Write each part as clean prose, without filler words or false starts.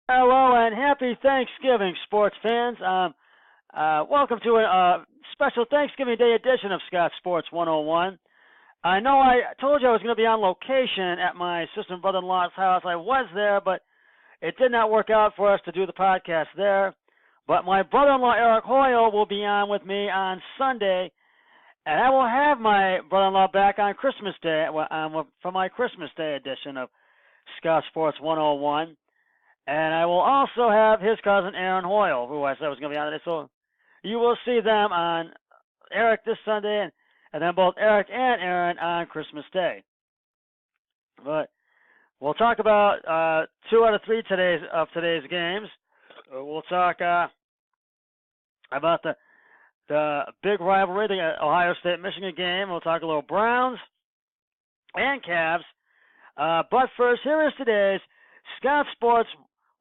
Hello and happy Thanksgiving, sports fans. Welcome to a special Thanksgiving Day edition of Scott Sports 101. I know I told you I was going to be on location at my sister and brother-in-law's house. I was there, but it did not work out for us to do the podcast there. But my brother-in-law, Eric Hoyle, will be on with me on Sunday, and I will have my brother-in-law back on Christmas Day for my Christmas Day edition of Scott Sports 101. And I will also have his cousin Aaron Hoyle, who I said was going to be on today. So you will see them on Eric this Sunday, and then both Eric and Aaron on Christmas Day. But we'll talk about 2 out of 3 today's games. We'll talk about the big rivalry, the Ohio State-Michigan game. We'll talk a little Browns and Cavs. But first, here is today's Scott Sports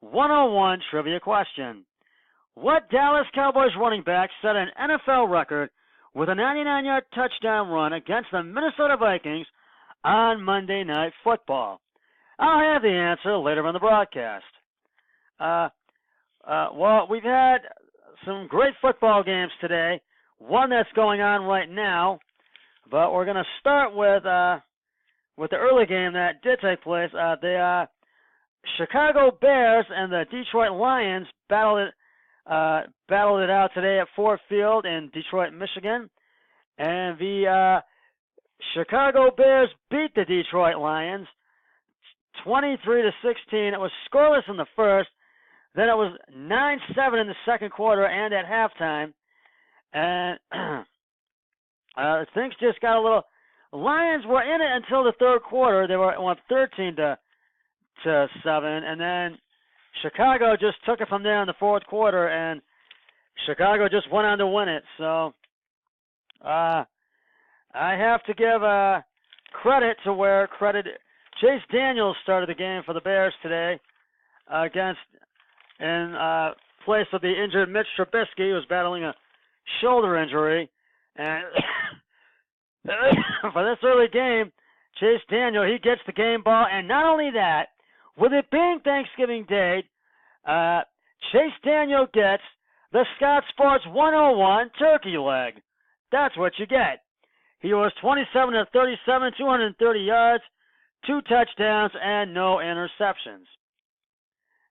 101 trivia question. What Dallas Cowboys running back set an NFL record with a 99-yard touchdown run against the Minnesota Vikings on Monday Night Football? I'll have the answer later in the broadcast. Well, we've had some great football games today. One that's going on right now, but we're going to start with the early game that did take place. The Chicago Bears and the Detroit Lions battled it out today at Ford Field in Detroit, Michigan. And the Chicago Bears beat the Detroit Lions 23-16. It was scoreless in the first. Then it was 9-7 in the second quarter and at halftime. And things just got a little. Lions were in it until the third quarter. They went 13-7, and then Chicago just took it from there in the fourth quarter, and Chicago just went on to win it. So I have to give credit to where credit. Chase Daniels started the game for the Bears today in place of the injured Mitch Trubisky, who was battling a shoulder injury, and for this early game, Chase Daniel, he gets the game ball, and not only that, with it being Thanksgiving Day, Chase Daniel gets the Scott Sports 101 turkey leg. That's what you get. He was 27 of 37, 230 yards, 2 touchdowns, and no interceptions.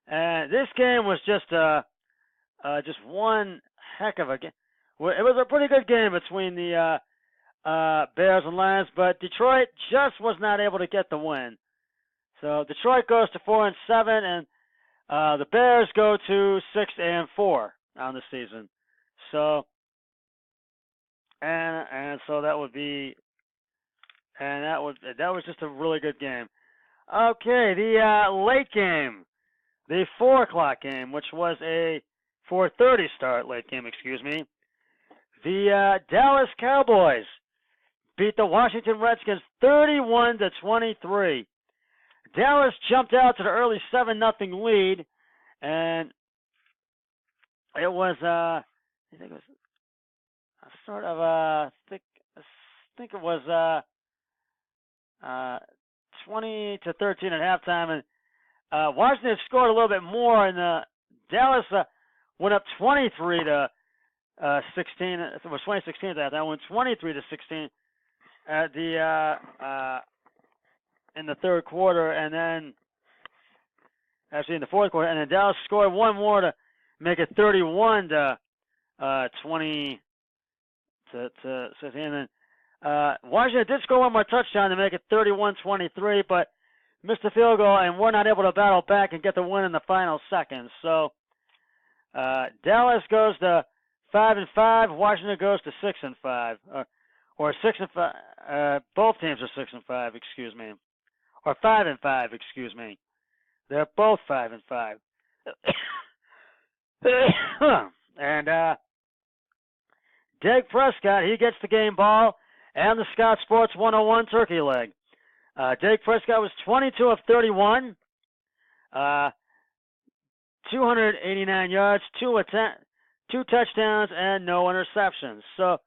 And this game was just one heck of a game. It was a pretty good game between the Bears and Lions, but Detroit just was not able to get the win. So Detroit goes to 4-7, and the Bears go to 6-4 on the season. So and so that would be, and that was just a really good game. Okay, the late game, the 4:00 game, which was a 4:30 start late game. Excuse me. The Dallas Cowboys beat the Washington Redskins 31-23. Dallas jumped out to the early 7-0 lead, and it was I think it was a sort of I think it was 20-13 at halftime, and Washington scored a little bit more, and Dallas went up 23-16. It was 2016 at that. Went 23-16 at the in the third quarter, and then actually in the fourth quarter, and then Dallas scored one more to make it 31-20 to 16. And then Washington did score one more touchdown to make it 31-23, but missed the field goal, and were not able to battle back and get the win in the final seconds. So Dallas goes to 5-5. Washington goes to 6-5, or 6-5. Both teams are 6-5. Excuse me, or 5-5. Excuse me. They're both 5-5. And Dak Prescott, he gets the game ball and the Scott Sports 101 turkey leg. Dak Prescott was 22 of 31, 289 yards, 2 touchdowns, and no interceptions. So,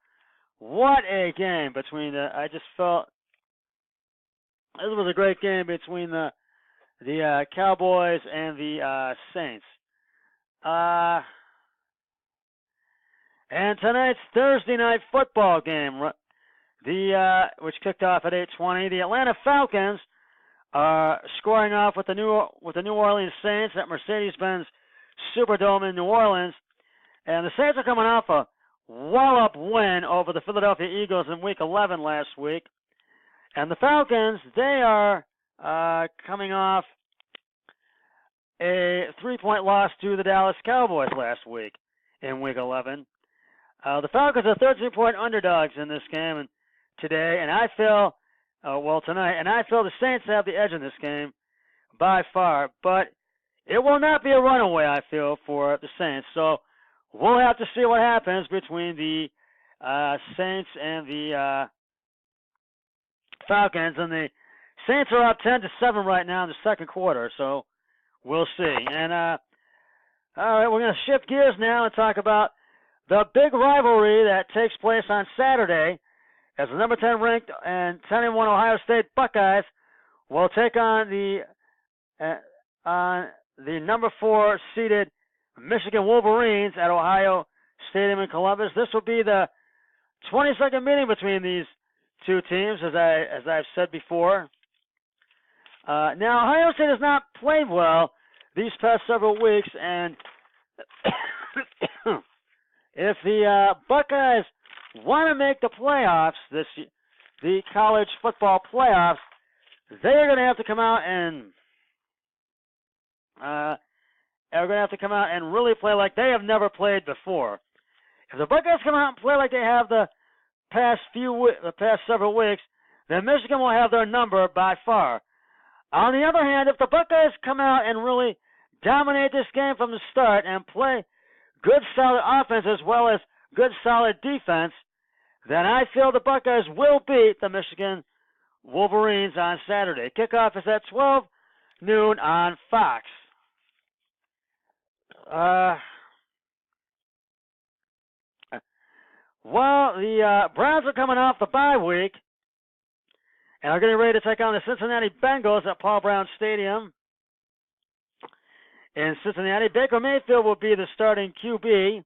what a game between I just felt this was a great game between the the Cowboys and the Saints. And tonight's Thursday night football game, which kicked off at 8:20, the Atlanta Falcons are scoring off with the New Orleans Saints at Mercedes-Benz Superdome in New Orleans, and the Saints are coming off a wallop win over the Philadelphia Eagles in Week 11 last week, and the Falcons, they are coming off a 3-point loss to the Dallas Cowboys last week in Week 11. The Falcons are 13-point underdogs in this game today, and I feel, tonight, and I feel the Saints have the edge in this game by far, but it will not be a runaway, I feel, for the Saints. So we'll have to see what happens between the Saints and the Falcons, and the Saints are up 10-7 right now in the second quarter, so we'll see. And all right, we're going to shift gears now and talk about the big rivalry that takes place on Saturday, as the number 10 ranked and 10-1 Ohio State Buckeyes will take on the number 4 seeded Michigan Wolverines at Ohio Stadium in Columbus. This will be the 22nd meeting between these two teams, as I've said before. Now, Ohio State has not played well these past several weeks, and if the Buckeyes want to make the playoffs, the college football playoffs, they are going to have to come out and really play like they have never played before. If the Buckeyes come out and play like they have the past several weeks, then Michigan will have their number by far. On the other hand, if the Buckeyes come out and really dominate this game from the start and play good, solid offense as well as good, solid defense, then I feel the Buckeyes will beat the Michigan Wolverines on Saturday. Kickoff is at 12 noon on Fox. The Browns are coming off the bye week and are getting ready to take on the Cincinnati Bengals at Paul Brown Stadium in Cincinnati. Baker Mayfield will be the starting QB.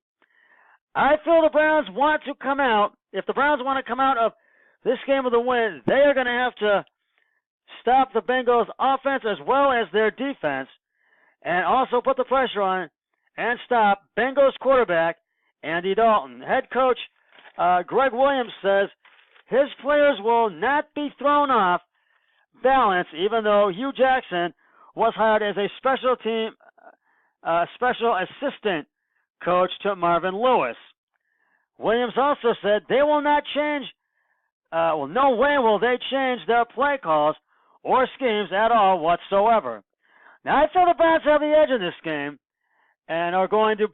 I feel the Browns want to come out. If the Browns want to come out of this game with a win, they are going to have to stop the Bengals' offense as well as their defense, and also put the pressure on and stop Bengals quarterback Andy Dalton. Head coach Greg Williams says his players will not be thrown off balance, even though Hugh Jackson was hired as a special assistant coach to Marvin Lewis. Williams also said they will not change, no way will they change their play calls or schemes at all whatsoever. Now, I feel the Browns have the edge in this game and are going to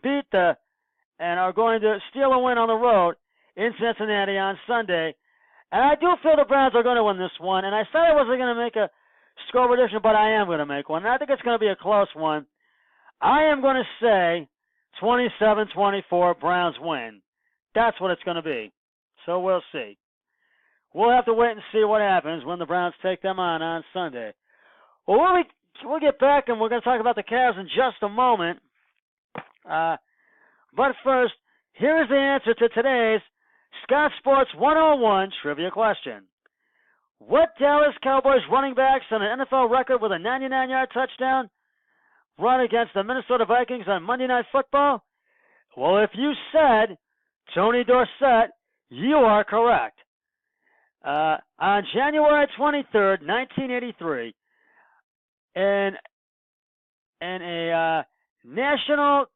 steal a win on the road in Cincinnati on Sunday. And I do feel the Browns are going to win this one. And I said I wasn't going to make a score prediction, but I am going to make one. And I think it's going to be a close one. I am going to say 27-24 Browns win. That's what it's going to be. So we'll see. We'll have to wait and see what happens when the Browns take them on Sunday. Well, we'll get back and we're going to talk about the Cavs in just a moment. But first, here's the answer to today's Scott Sports 101 trivia question. What Dallas Cowboys running back set an NFL record with a 99-yard touchdown run against the Minnesota Vikings on Monday Night Football? Well, if you said Tony Dorsett, you are correct. On January 23rd, 1983, in a national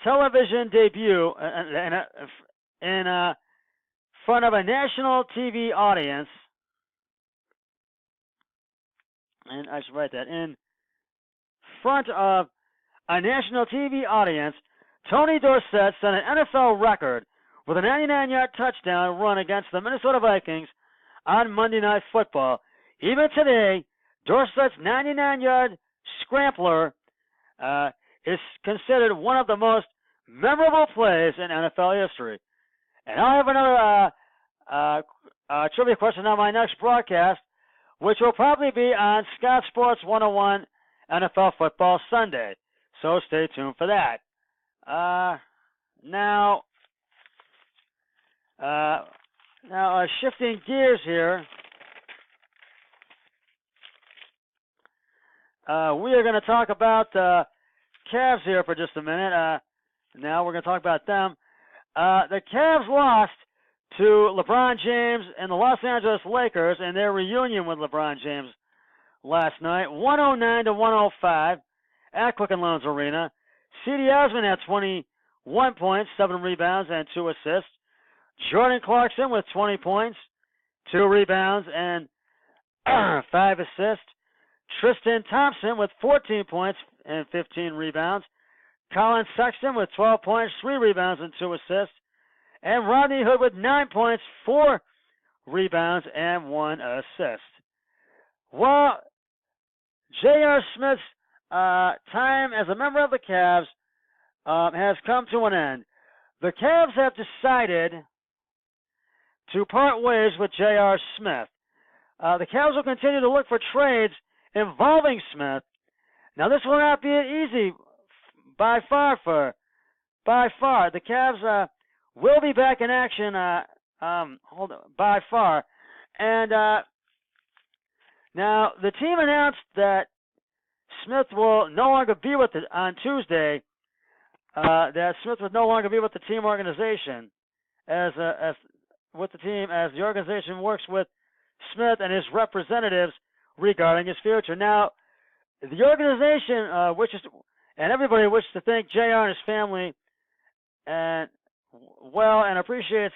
television debut in front of a national TV audience, and I should write that, in front of a national TV audience, Tony Dorsett set an NFL record with a 99-yard touchdown run against the Minnesota Vikings on Monday Night Football. Even today, Dorsett's 99-yard scrambler is considered one of the most memorable plays in NFL history. And I'll have another trivia question on my next broadcast which will probably be on Scott Sports 101 NFL Football Sunday. So stay tuned for that. Now, shifting gears here, we are going to talk about Cavs here for just a minute. Now we're going to talk about them. The Cavs lost to LeBron James and the Los Angeles Lakers in their reunion with LeBron James last night, 109-105 at Quicken Loans Arena. C.D. Osman had 21 points, 7 rebounds, and 2 assists. Jordan Clarkson with 20 points, 2 rebounds, and 5 assists. Tristan Thompson with 14 points and 15 rebounds. Colin Sexton with 12 points, 3 rebounds, and 2 assists. And Rodney Hood with 9 points, 4 rebounds, and 1 assist. Well, J.R. Smith's time as a member of the Cavs has come to an end. The Cavs have decided to part ways with J.R. Smith. The Cavs will continue to look for trades involving Smith. Now, this will not be easy by far. The Cavs will be back in action by far. And now, the team announced that Smith will no longer be with it on Tuesday. That Smith would no longer be with the team organization as with the team as the organization works with Smith and his representatives regarding his future. Now, the organization wishes to, and everybody wishes to thank J.R. and his family and appreciates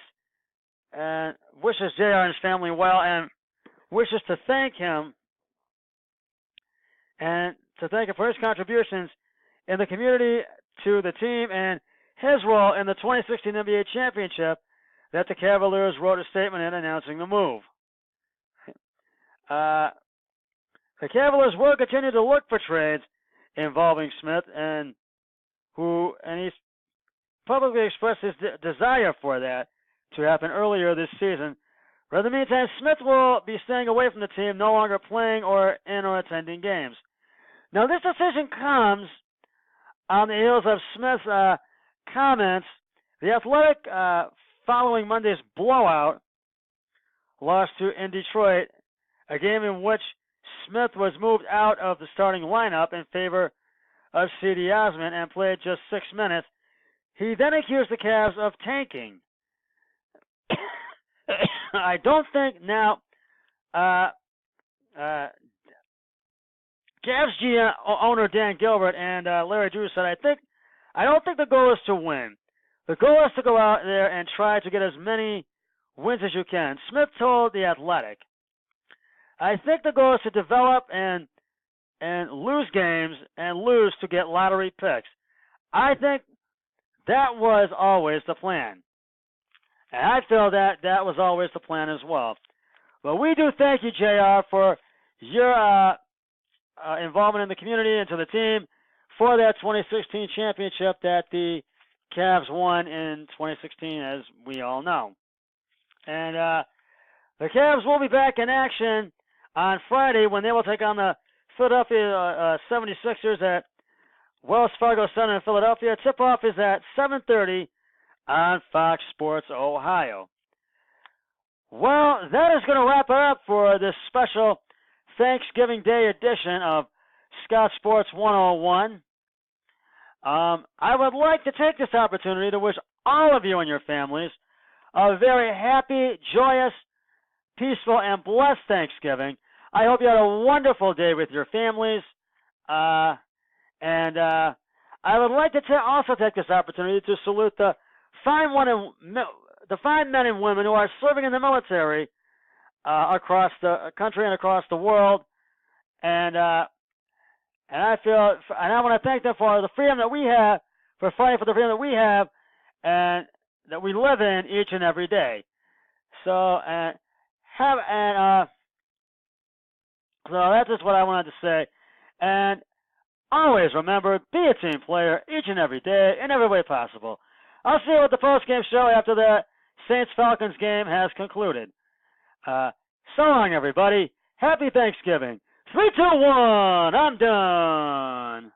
and wishes J.R. and his family well and wishes to thank him and to thank him for his contributions in the community, to the team, and his role in the 2016 NBA championship that the Cavaliers wrote a statement in announcing the move. The Cavaliers will continue to look for trades involving Smith, and he's publicly expressed his desire for that to happen earlier this season. But in the meantime, Smith will be staying away from the team, no longer playing or attending games. Now, this decision comes on the heels of Smith's comments. The Athletic, following Monday's blowout loss in Detroit, a game in which Smith was moved out of the starting lineup in favor of C.D. Osman and played just 6 minutes. He then accused the Cavs of tanking. I don't think now Cavs GM owner Dan Gilbert and Larry Drew said, I don't think the goal is to win. The goal is to go out there and try to get as many wins as you can. Smith told The Athletic, I think the goal is to develop and lose games and lose to get lottery picks. I think that was always the plan. And I feel that was always the plan as well. But we do thank you, JR, for your involvement in the community and to the team for that 2016 championship that the Cavs won in 2016, as we all know. And the Cavs will be back in action on Friday when they will take on the Philadelphia 76ers at Wells Fargo Center in Philadelphia. Tip-off is at 7:30 on Fox Sports Ohio. Well, that is going to wrap it up for this special Thanksgiving Day edition of Scott Sports 101. I would like to take this opportunity to wish all of you and your families a very happy, joyous, peaceful, and blessed Thanksgiving. I hope you had a wonderful day with your families. And I would like to also take this opportunity to salute the fine men and women who are serving in the military across the country and across the world. And I want to thank them for the freedom that we have, for fighting for the freedom that we have, and that we live in each and every day. So that's just what I wanted to say. And always remember, be a team player each and every day, in every way possible. I'll see you at the post-game show after the Saints-Falcons game has concluded. So long, everybody. Happy Thanksgiving. 3, 2, 1. I'm done.